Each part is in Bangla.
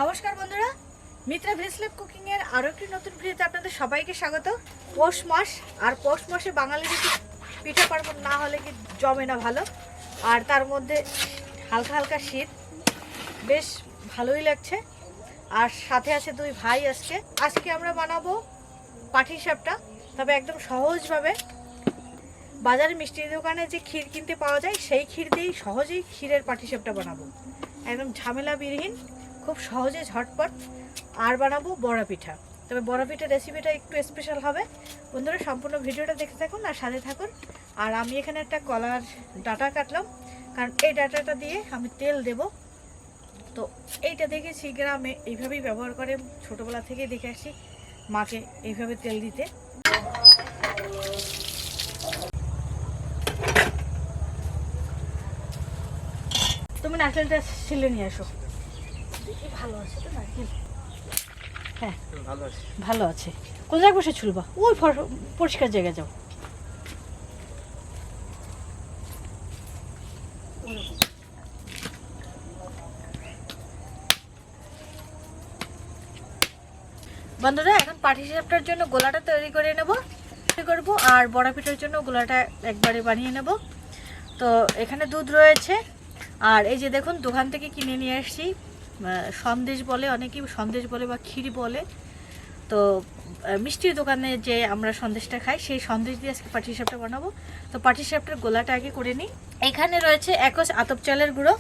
নমস্কার বন্ধুরা, মিত্রা ভেজলেভ কুকিং এর আরো একটি নতুন ভিডিওতে আপনাদের সবাইকে স্বাগত। পৌষ মাস, আর পৌষ মাসে বাঙালির পিঠা পার্বণ না হলে কি জমে না ভালো। আর তার মধ্যে হালকা হালকা শীত, বেশ ভালোই লাগছে। আর সাথে আছে দুই ভাই। আজকে আমরা বানাবো পাটিসাপটা, তবে একদম সহজভাবে। বাজারে মিষ্টির দোকানে যে ক্ষীর কিনতে পাওয়া যায় সেই ক্ষীর দিয়েই সহজেই ক্ষীরের পাটিসাপটা বানাবো, একদম ঝামেলা বিহীন, খুব সহজে ঝটপট। আর বানাবো বড়া পিঠা, তবে বড়া পিঠার রেসিপিটা একটু স্পেশাল হবে। বন্ধুরা সম্পূর্ণ ভিডিওটা দেখতে থাকুন আর সাথে থাকুন। আর আমি এখানে একটা কলার ডাঁটা কাটলাম, কারণ এই ডাঁটাটা দিয়ে আমি তেল দেব। তো এইটা দেখেছি গ্রামে এইভাবেই ব্যবহার করে, ছোটোবেলা থেকেই দেখে আসি মাকে এইভাবে তেল দিতে। তুমি নারকেলটা ছিলে নিয়ে আসো। ভালো আছে তো নারকেল? হ্যাঁ ভালো আছে। কোন জায়গায় বসে ছুলবা? ওই পরিষ্কার জায়গায় যাও। বন্ধুরা এখন পাটিসাপটার জন্য গোলাটা তৈরি করে নেব আর বড়া পিঠার জন্য গোলাটা একবারে বানিয়ে নেব। তো এখানে দুধ রয়েছে, আর এই যে দেখুন দোকান থেকে কিনে নিয়ে আসছি সন্দেশ বলে, অনেকেই সন্দেশ বলে বা ক্ষীর বলে। তো মিষ্টির দোকানে যে আমরা সন্দেশটা খাই সেই সন্দেশ দিয়ে আজকে পাটিসাপটা বানাবো। তো পাটিসাপটার গোলাটা আগে করে নিই। এখানে রয়েছে 1 কোষ আতপ চালের গুঁড়ো।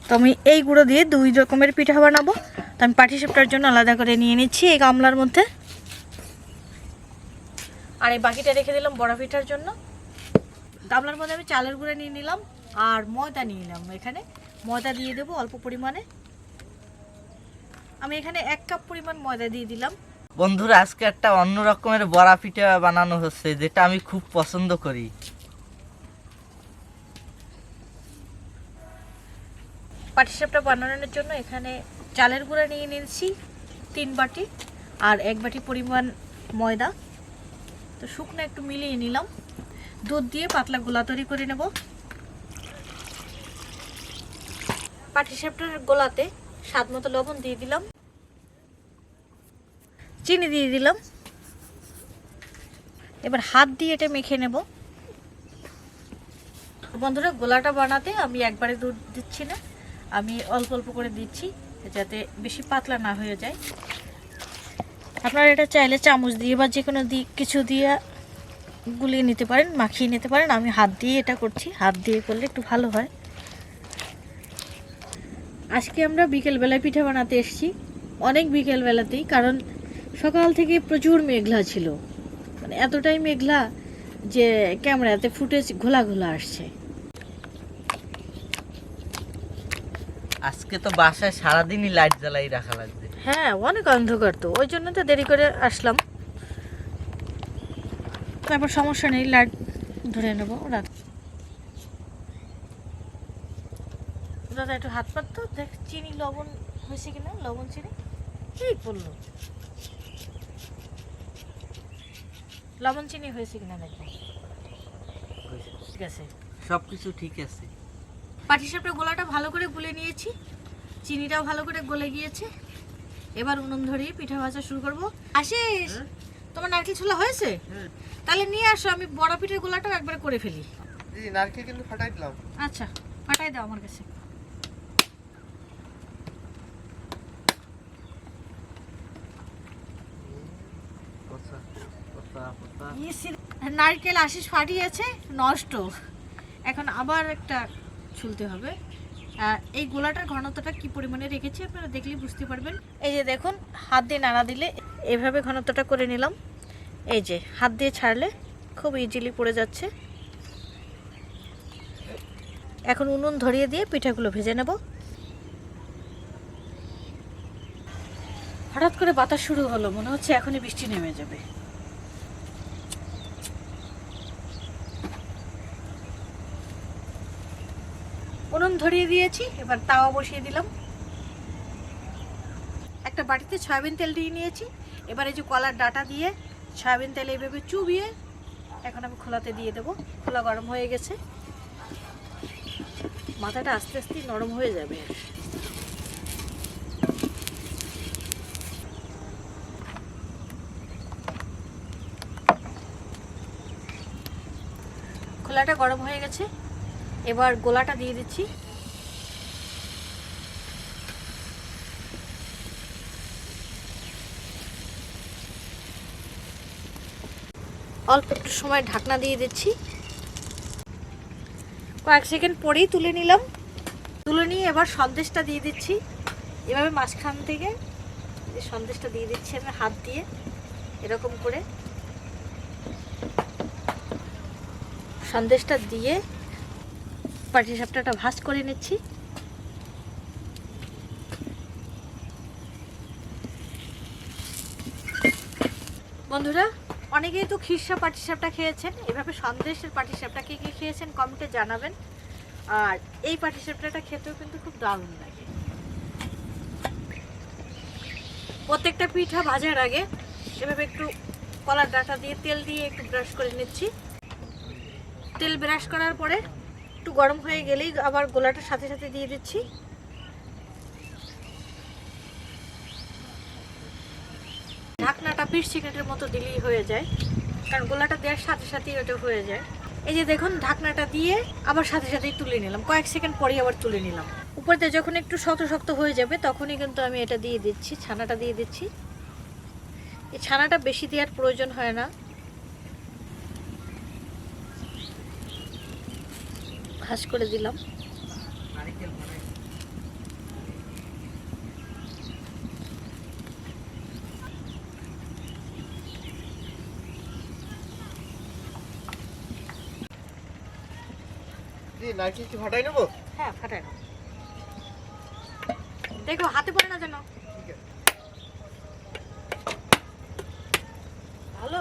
তো আমি এই গুঁড়ো দিয়ে 2 রকমের পিঠা বানাবো। তো আমি পাটিসাপটার জন্য আলাদা করে নিয়ে নিচ্ছি এই গামলার মধ্যে, আর এই বাকিটা রেখে দিলাম বড়া পিঠার জন্য। গামলার মধ্যে আমি চালের গুঁড়ো নিয়ে নিলাম আর ময়দা নিয়ে নিলাম। এখানে ময়দা দিয়ে দেবো অল্প পরিমাণে। আমি এখানে 1 কাপ পরিমাণ ময়দা দিয়ে দিলাম। বন্ধুরা আজকে একটা অন্য রকমের বড়া পিঠা বানানো হচ্ছে, যেটা আমি খুব পছন্দ করি। পাটিসাপটা বানানোর জন্য এখানে চালের গুঁড়া নিয়ে নিয়েছি 3 বাটি, আর 1 বাটি পরিমাণ ময়দা। তো শুকনো একটু মিলিয়ে নিলাম। দুধ দিয়ে পাতলা গোলা তৈরি করে নেব। পাটিসাপটার গোলাতে স্বাদ মতো লবণ দিয়ে দিলাম, চিনি দিয়ে দিলাম। এবার হাত দিয়ে এটা মেখে নেব। বন্ধুরা গোলাটা বানাতে আমি একবারে দুধ দিচ্ছি না, আমি অল্প অল্প করে দিচ্ছি যাতে বেশি পাতলা না হয়ে যায়। আপনারা এটা চাইলে চামচ দিয়ে বা যে কোনো কিছু দিয়ে গুলিয়ে নিতে পারেন, মাখিয়ে নিতে পারেন। আমি হাত দিয়ে এটা করছি, হাত দিয়ে করলে একটু ভালো হয়। আজকে আমরা বিকেলবেলায় পিঠা বানাতে এসেছি, অনেক বিকেলবেলাতেই, কারণ সকাল থেকে প্রচুর মেঘলা ছিল। মানে এতটাই মেঘলা যে ক্যামেরাতে ফুটেজ ঘোলা ঘোলা আসছে। আজকে তো বাসায় সারাদিনই লাইট জ্বালাই রাখা লাগবে। হ্যাঁ অনেক অন্ধকার, তো ওই জন্য তো দেরি করে আসলাম। তারপর সমস্যা নেই, লাইট ধরে নেবো। দাদা একটু হাত পাত তো দেখ, চিনি লবণ হয়েছে কিনা, লবণ চিনি এই পড়লো, লবণ চিনি হয়েছে কিনা দেখো। ঠিক আছে, সবকিছু ঠিক আছে। পাটিসাপটা গোলাটা ভালো করে গুলে নিয়েছি, চিনিটাও ভালো করে গলে গিয়েছে। এবার উনুন ধরিয়ে পিঠা ভাজা শুরু করবো। আশিস, তোমার নারকেল ছোলা হয়েছে? তাহলে নিয়ে আসো, আমি বড়া পিঠার গোলাটাও একবারে করে ফেলি। দিদি নারকেল কিন্তু ফাটাই দিলাম। আচ্ছা ফাটাই দাও আমার কাছে। নারকেল আশিস ফাটিয়েছে, নষ্ট। এখন আবার একটা ছুলতে হবে। এই গোলাটার ঘনত্বটা কি পরিমাণে রেখেছি আপনারা দেখলে বুঝতে পারবেন। এই যে দেখুন, হাত দিয়ে নাড়া দিলে এভাবে ঘনত্বটা করে নিলাম। এই যে হাত দিয়ে ছাড়লে খুব ইজিলি পড়ে যাচ্ছে। এখন উনুন ধরিয়ে দিয়ে পিঠাগুলো ভেজে নেব। হঠাৎ করে বাতাস শুরু হলো, মনে হচ্ছে এখনই বৃষ্টি নেমে যাবে। উনুন ধরিয়ে দিয়েছি, এবার তাওয়া বসিয়ে দিলাম। একটা বাটিতে সয়াবিন তেল দিয়ে নিয়েছি। এবার এই যে কলার ডাঁটা দিয়ে সয়াবিন তেল এইভাবে চুবিয়ে এখন আমি খোলাতে দিয়ে দেবো। খোলা গরম হয়ে গেছে, মাথাটা আস্তে আস্তে নরম হয়ে যাবে। খোলাটা গরম হয়ে গেছে, এবার গোলাটা দিয়ে দিচ্ছি। অল্প একটু সময় ঢাকনা দিয়ে দিচ্ছি। কয়েক সেকেন্ড পরেই তুলে নিলাম। তুলে নিয়ে এবার সন্দেশটা দিয়ে দিচ্ছি। এভাবে মাঝখান থেকে যে সন্দেশটা দিয়ে দিচ্ছি আমি হাত দিয়ে, এরকম করে সন্দেশটা দিয়ে পাটিসাপটাটা ভাজ করে নিচ্ছি। বন্ধুরা, অনেকেই তো খিরসা পাটিসাপটা খেয়েছেন, এভাবে সন্দেশের পাটিসাপটা কে কে খেয়েছেন কমেন্টে জানাবেন। আর এই পাটিসাপটাটা খেতেও কিন্তু খুব দারুণ লাগে। প্রত্যেকটা পিঠা ভাজার আগে এভাবে একটু কলার ডাঁটা দিয়ে তেল দিয়ে একটু ব্রাশ করে নিচ্ছি। তেল ব্রাশ করার পরে একটু গরম হয়ে গেলেই আবার গোলাটার সাথে সাথে দিয়ে দিচ্ছি। ঢাকনাটা 20 সেকেন্ডের মতো দিলেই হয়ে যায়, কারণ গোলাটা দেওয়ার সাথে সাথেই ওটা হয়ে যায়। এই যে দেখুন, ঢাকনাটা দিয়ে আবার সাথে সাথেই তুলে নিলাম, কয়েক সেকেন্ড পরেই আবার তুলে নিলাম। উপরতে যখন একটু শক্ত শক্ত হয়ে যাবে তখনই কিন্তু আমি এটা দিয়ে দিচ্ছি, ছানাটা দিয়ে দিচ্ছি। এই ছানাটা বেশি দেওয়ার প্রয়োজন হয় না। ভাজ করে দিলাম। নারকেল কি ফাটাই নেবো? হ্যাঁ, ফাটাই নাও। দেখো হাতে পড়ে না যেন। ভালো।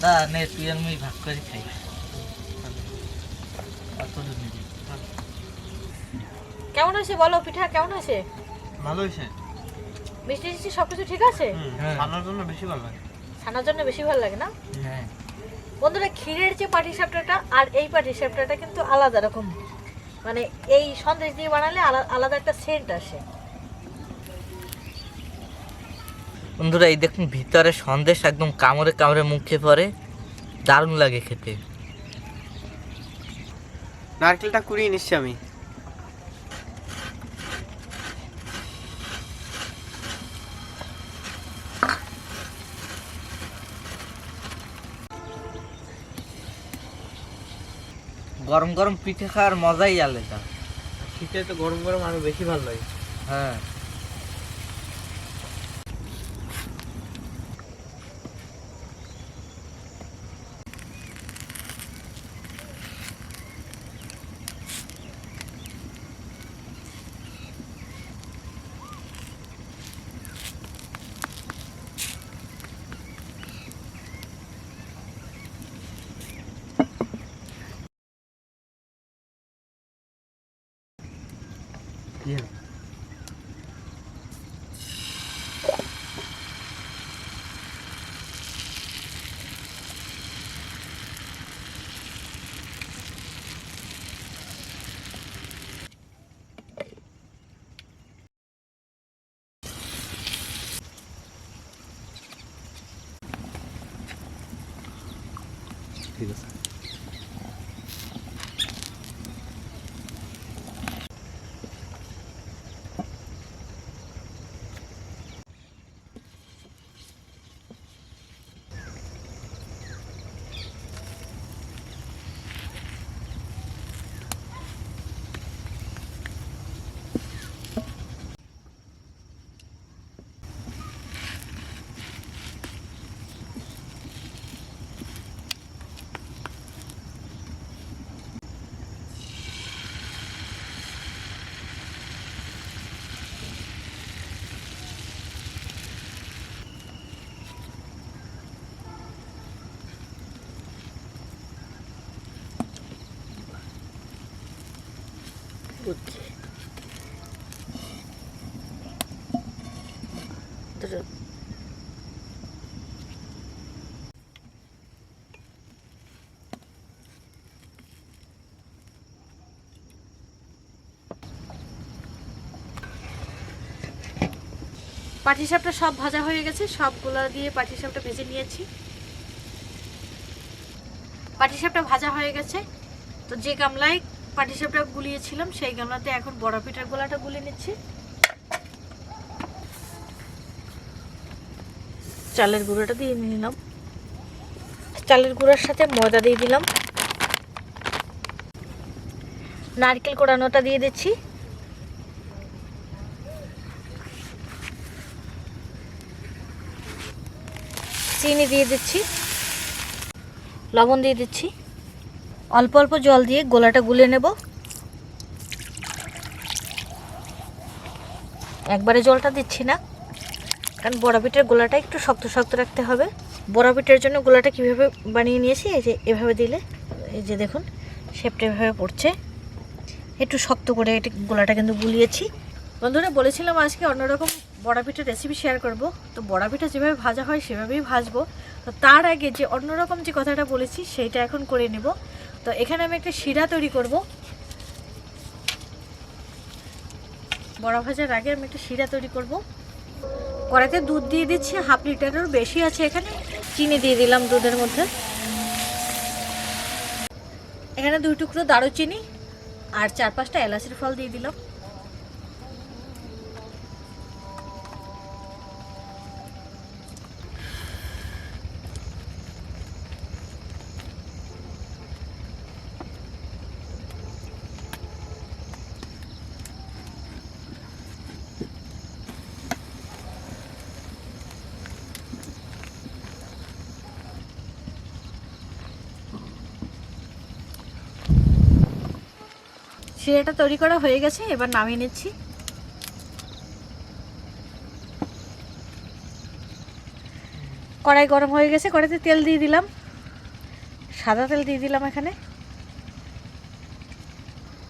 না নে, তুই আর আমি ভাগ করে খাই। কেমন আছে বলো, পিঠা কেমন আছে? ভালো হয়েছে। মিষ্টি মিষ্টি সবকিছু ঠিক আছে? ছানার জন্য বেশি ভালো লাগে। ছানার জন্য বেশি ভালো লাগে না? হ্যাঁ বন্ধুরা, ক্ষীরের যে পাটিসাপটাটা আর এই পাটিসাপটাটা কিন্তু আলাদা রকম, মানে এই সন্দেশ দিয়ে বানালে আলাদা একটা সেন্ট আসে। বন্ধুরা, এই দেখুন ভিতরে সন্দেশ একদম কামড়ে কামড়ে মুখে পড়ে, দারুণ লাগে খেতে। নারকেলটা কুড়িয়ে নিচ্ছি আমি। গরম গরম পিঠে খাওয়ার মজাই আলাদা। শীতে তো গরম গরম আরো বেশি ভালো লাগে। হ্যাঁ, ঠিক আছে। দুধ দিয়ে। পাটিসাপটা সব ভাজা হয়ে গেছে, সবগুলো দিয়ে পাটিসাপটা ভেজে নিয়েছি। পাটিসাপটা ভাজা হয়ে গেছে, তো যে গামলায় পাটিসাপটা গুলিয়েছিলাম সেই গামলাতে এখন বড় পিঠার গোলাটা গুলে নিচ্ছি। চালের গুঁড়োটা দিয়ে নিলাম, চালের গুঁড়োর সাথে ময়দা দিয়ে দিলাম, নারকেল কোড়ানোটা দিয়ে দিচ্ছি, চিনি দিয়ে দিচ্ছি, লবণ দিয়ে দিচ্ছি, অল্প অল্প জল দিয়ে গোলাটা গুলে নেব। একবারে জলটা দিচ্ছি না, কারণ বড়া পিঠার গোলাটা একটু শক্ত শক্ত রাখতে হবে। বড়া পিঠার জন্য গোলাটা কিভাবে বানিয়ে নিয়েছি, এই যে এভাবে দিলে, এই যে দেখুন শেপটা এভাবে পড়ছে, একটু শক্ত করে এটা গোলাটা কিন্তু গুলিয়েছি। বন্ধুরা বলেছিলাম আজকে অন্যরকম বড়া পিঠার রেসিপি শেয়ার করব, তো বড়া পিঠা যেভাবে ভাজা হয় সেভাবেই ভাজবো। তো তার আগে যে অন্যরকম যে কথাটা বলেছি সেইটা এখন করে নেব। তো এখানে আমি একটা শিরা তৈরি করব। বড়া ভাজার আগে আমি একটা শিরা তৈরি করব। কড়াইতে দুধ দিয়ে দিচ্ছি, 1/2 লিটারের বেশি আছে এখানে। চিনি দিয়ে দিলাম দুধের মধ্যে। এখানে 2 টুকরো দারুচিনি আর 4-5টা এলাচের ফল দিয়ে দিলাম। শিরাটা তৈরি করা হয়ে গেছে, এবার নামিয়ে নিচ্ছি। কড়াই গরম হয়ে গেছে, কড়াইতে তেল দিয়ে দিলাম, সাদা তেল দিয়ে দিলাম। এখানে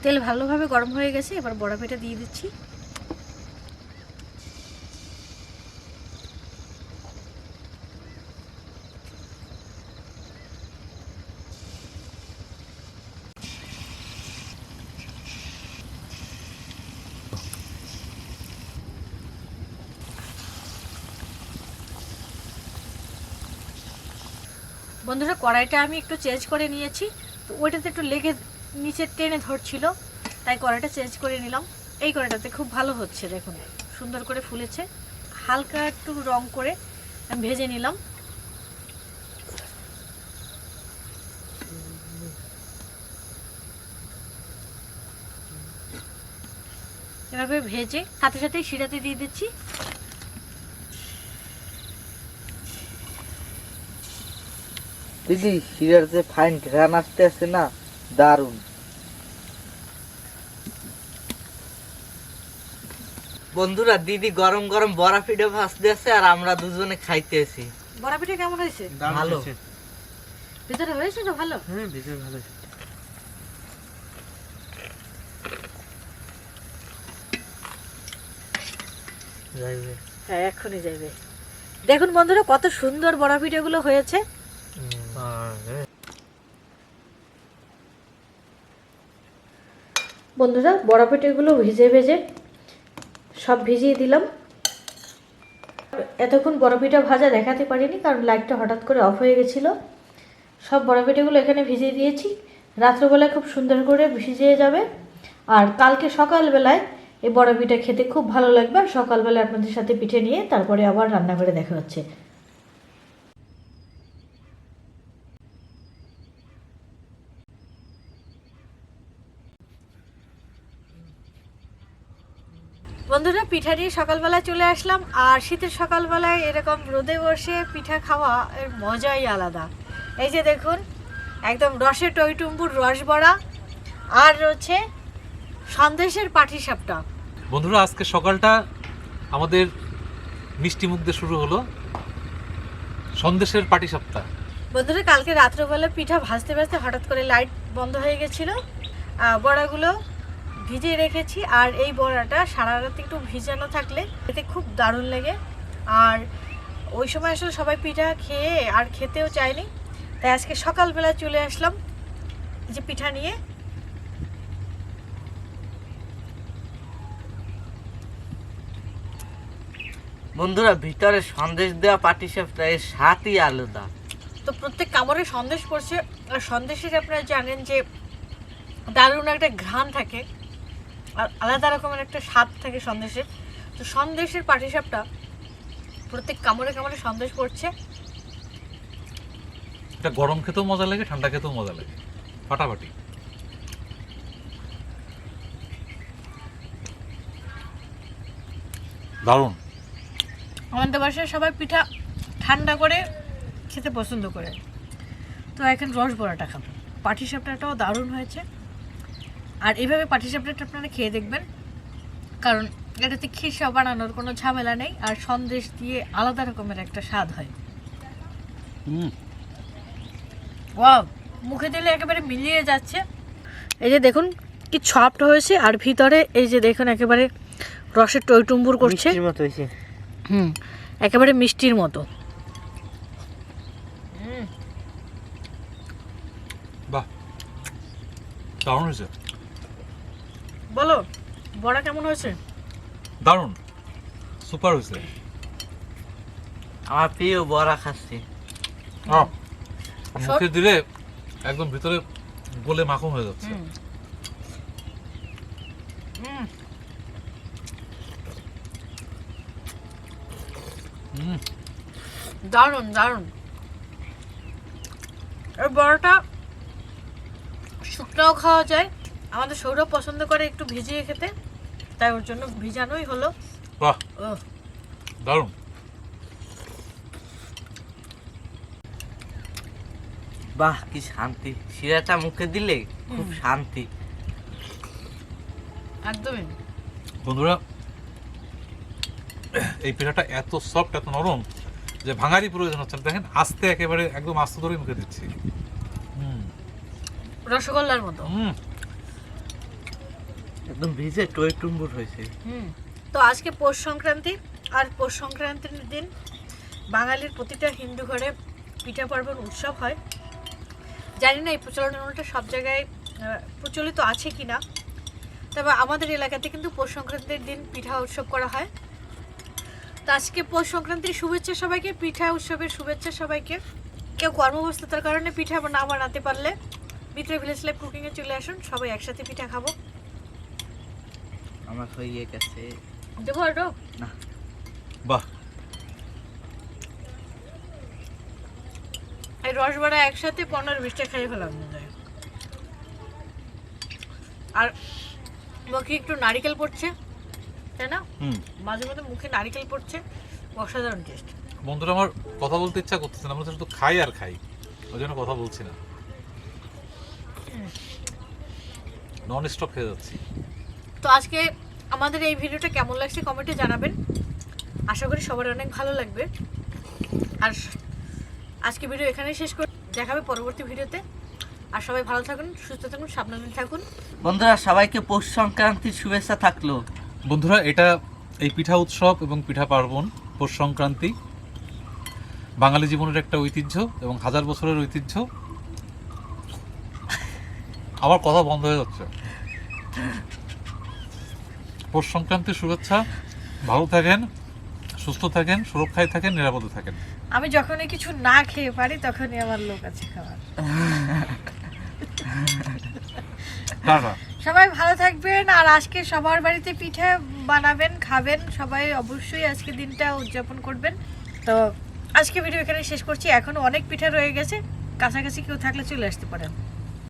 তেল ভালোভাবে গরম হয়ে গেছে, এবার বড়া পিঠা দিয়ে দিচ্ছি। বন্ধুরা কড়াইটা আমি একটু চেঞ্জ করে নিয়েছি, তো ওইটাতে একটু লেগে নিচে টেনে ধরছিল, তাই কড়াইটা চেঞ্জ করে নিলাম। এই কড়াইটাতে খুব ভালো হচ্ছে, দেখুন সুন্দর করে ফুলেছে। হালকা একটু রং করে আমি ভেজে নিলাম। এভাবে ভেজে সাথে সাথে শিরাতে দিয়ে দিচ্ছি। দিদি শিরার যে ফাইন ঘ্রাণ আসতে আছে না, দারুণ। বন্ধুরা দিদি গরম গরম বড়া পিঠা ভাজতে আছে আর আমরা দুজনে খাইতেছি। বড়া পিঠা কেমন হয়েছে? ভালো। ভিতরে হয়েছে তো ভালো? হ্যাঁ ভিতরে ভালো হয়েছে। হ্যাঁ এখনই যাবে। দেখুন বন্ধুরা কত সুন্দর বড়া পিঠাগুলো হয়েছে। বন্ধুরা বড়া পিঠাগুলো ভেজে ভেজে সব ভিজিয়ে দিলাম। এতক্ষণ বড়া পিঠা ভাজা দেখাতে পারিনি, কারণ লাইটটা হঠাৎ করে অফ হয়ে গেছিল। সব বড়া পিঠাগুলো এখানে ভিজিয়ে দিয়েছি, রাত্রবেলায় খুব সুন্দর করে ভিজিয়ে যাবে। আর কালকে সকালবেলায় এই বড়া পিঠা খেতে খুব ভালো লাগবে। আর সকালবেলায় আপনাদের সাথে পিঠে নিয়ে তারপরে আবার রান্নাঘরে দেখা হচ্ছে। বন্ধুরা পিঠা নিয়ে সকালবেলায় চলে আসলাম। আর শীতের সকালবেলায় এরকম রোদে বসে পিঠা খাওয়া এর মজাই আলাদা। এই যে দেখুন একদম রসে টইটুম্বুর রস বড়া, আর রয়েছে সন্দেশের পাটিসাপটা। বন্ধুরা আজকে সকালটা আমাদের মিষ্টি মুখ দিয়ে শুরু হলো সন্দেশের পাটিসাপটা। বন্ধুরা কালকে রাত্রবেলা পিঠা ভাজতে ভাজতে হঠাৎ করে লাইট বন্ধ হয়ে গেছিলো। বড়াগুলো ভিজিয়ে রেখেছি। আর এই বড়াটা সারা রাত একটু ভিজানো থাকলে এতে খুব দারুণ লাগে। আর ওই সময় আসলে সবাই পিঠা খেয়ে আর খেতেও চায়নি, তাই আজকে সকালবেলা চলে আসলাম এই যে পিঠা নিয়ে। বন্ধুরা ভিতরে সন্দেশ দেওয়া পাটিসাপটা এর স্বাদই আলাদা। তো প্রত্যেক কামড়ে সন্দেশ পড়ছে, আর সন্দেশের আপনারা জানেন যে দারুণ একটা ঘ্রাণ থাকে আর আলাদা রকমের একটা স্বাদ থাকে সন্দেশের। তো সন্দেশের পাটিসাপটা প্রত্যেক কামড়ে কামড়ে সন্দেশ পড়ছে। এটা গরম খেতেও মজা লাগে, ঠান্ডা খেতেও মজা লাগে, ফাটাফাটি। দারুণ। আমাদের বাসায় সবাই পিঠা ঠান্ডা করে খেতে পছন্দ করে, তো এখন রস বড়াটা খাবো। পাটিসাপটাটাও দারুণ হয়েছে, আর এইভাবে পাটিসাপটাটা আপনারা খেয়ে দেখবেন, কারণ এটাতে খিরসা বানানোর কোনো ঝামেলা নেই, আর সন্দেশ দিয়ে আলাদা রকমের একটা স্বাদ হয়। ওয়াও, মুখে দিলে একেবারে মিলিয়ে যাচ্ছে। এই যে দেখুন কি সফট হয়েছে, আর ভিতরে এই যে দেখুন একেবারে রসের টইটুম্বুর করছে, মিষ্টির মতো হয়েছে। একেবারে মিষ্টির মতো। বাহ, দারুণ হয়েছে। বলো বড়া কেমন হয়েছে? দারুণ, সুপার হয়েছে। আমার প্রিয় বড়া খাচ্ছি। মুখে দিলে একদম ভিতরে গলে মাখন হয়ে যাচ্ছে। দারুণ দারুণ। এই বড়াটা শুকনাও খাওয়া যায়, আমাদের সৌরভ পছন্দ করে একটু ভিজিয়ে খেতে, তাই ওর জন্য ভিজানোই হলো। বাহ, দারুণ। বাহ কি শান্তি, শিরাটা মুখে দিলে খুব শান্তি। একদমই। বন্ধুরা এই পিঠাটা এত সফট, এত নরম যে ভাঙারই প্রয়োজন হচ্ছে না। দেখেন আস্তে, একেবারে একদম আস্তে ধরে মুখে দিচ্ছি। রসগোল্লার মতো। একদম ভিজে টইটুম্বুর হয়েছে। তো আজকে পৌষ সংক্রান্তি, আর পৌষ সংক্রান্তির দিন বাঙালির প্রতিটা হিন্দু ঘরে পিঠা পার্বণ উৎসব হয়। জানি না এই প্রচলনটা সব জায়গায় প্রচলিত আছে কি না, তবে আমাদের এলাকাতে কিন্তু পৌষ সংক্রান্তির দিন পিঠা উৎসব করা হয়। তো আজকে পৌষ সংক্রান্তির শুভেচ্ছা সবাইকে, পিঠা উৎসবের শুভেচ্ছা সবাইকে। কেউ কর্মব্যস্ততার কারণে পিঠা না বানাতে পারলে ভিতরে ভিলেজ লাইফ কুকিংয়ে চলে আসুন, সবাই একসাথে পিঠা খাবো। আমার হয়ে গেছে। দেবো আরো না। বাহ, এই রসবড়া একসাথে 15-20টা খাই ফেলাম মনে হয়। আর মুখে একটু নারিকেল পড়ছে, তাই না? মাঝে মধ্যে মুখে নারিকেল পড়ছে, অসাধারণ টেস্ট। বন্ধুরা আমার কথা বলতে ইচ্ছা করতেছে না, আমরা শুধু খাই আর খাই, ওই জন্য কথা বলছি না, নন স্টপ খেয়ে যাচ্ছি। তো আজকে আমাদের এই ভিডিওটা কেমন লাগছে কমেন্টে জানাবেন, আশা করি সবার অনেক ভালো লাগবে। আর আজকে ভিডিও এখানেই শেষ করে দেখাবে পরবর্তী ভিডিওতে। আর সবাই ভালো থাকুন, সুস্থ থাকুন, সাবধানে থাকুন। বন্ধুরা সবাইকে পৌষ সংক্রান্তির শুভেচ্ছা থাকলো। বন্ধুরা এটা এই পিঠা উৎসব এবং পিঠা পার্বণ, পৌষ সংক্রান্তি বাঙালি জীবনের একটা ঐতিহ্য এবং হাজার বছরের ঐতিহ্য। আবার কথা বন্ধ হয়ে যাচ্ছে। পৌষ সংক্রান্তির শুভেচ্ছা, ভালো থাকেন, সুস্থ থাকেন, সুরক্ষায় থাকেন, নিরাপদে থাকেন। আমি যখনই কিছু না খেয়ে পারি তখনই আমার লোক আছে খাবার। টাটা। সবাই ভালো থাকবেন, আর আজকে সবার বাড়িতে পিঠা বানাবেন, খাবেন, সবাই অবশ্যই আজকে দিনটা উদযাপন করবেন। তো আজকে ভিডিও এখানে শেষ করছি, এখনো অনেক পিঠা রয়ে গেছে, কাছাকাছি কেউ থাকলে চলে আসতে পারেন।